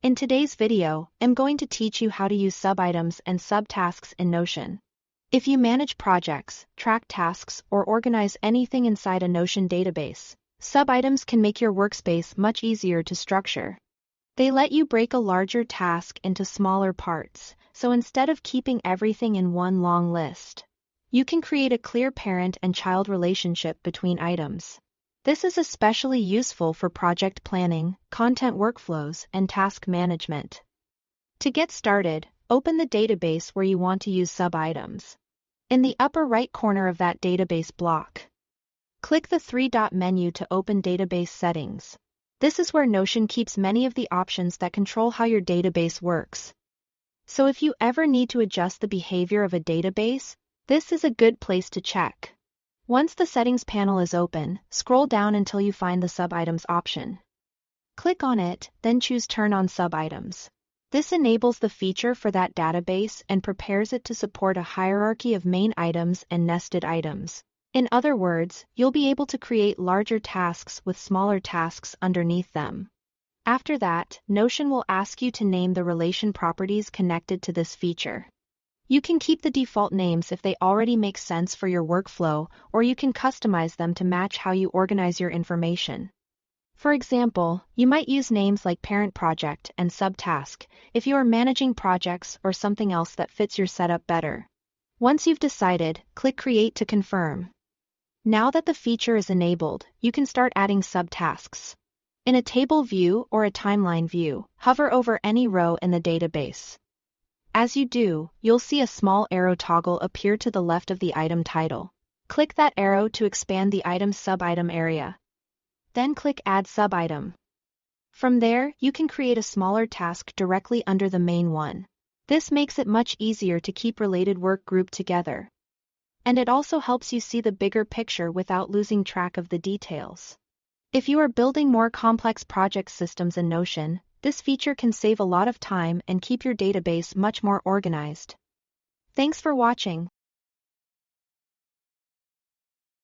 In today's video, I'm going to teach you how to use subitems and subtasks in Notion. If you manage projects, track tasks, or organize anything inside a Notion database, subitems can make your workspace much easier to structure. They let you break a larger task into smaller parts, so instead of keeping everything in one long list, you can create a clear parent and child relationship between items. This is especially useful for project planning, content workflows, and task management. To get started, open the database where you want to use subitems. In the upper right corner of that database block, click the three-dot menu to open Database Settings. This is where Notion keeps many of the options that control how your database works. So if you ever need to adjust the behavior of a database, this is a good place to check. Once the Settings panel is open, scroll down until you find the Subitems option. Click on it, then choose Turn on Subitems. This enables the feature for that database and prepares it to support a hierarchy of main items and nested items. In other words, you'll be able to create larger tasks with smaller tasks underneath them. After that, Notion will ask you to name the relation properties connected to this feature. You can keep the default names if they already make sense for your workflow, or you can customize them to match how you organize your information. For example, you might use names like Parent Project and Subtask if you are managing projects or something else that fits your setup better. Once you've decided, click Create to confirm. Now that the feature is enabled, you can start adding subtasks. In a table view or a timeline view, hover over any row in the database. As you do, you'll see a small arrow toggle appear to the left of the item title. Click that arrow to expand the item's subitem area. Then click Add Subitem. From there, you can create a smaller task directly under the main one. This makes it much easier to keep related work grouped together. And it also helps you see the bigger picture without losing track of the details. If you are building more complex project systems in Notion, this feature can save a lot of time and keep your database much more organized. Thanks for watching.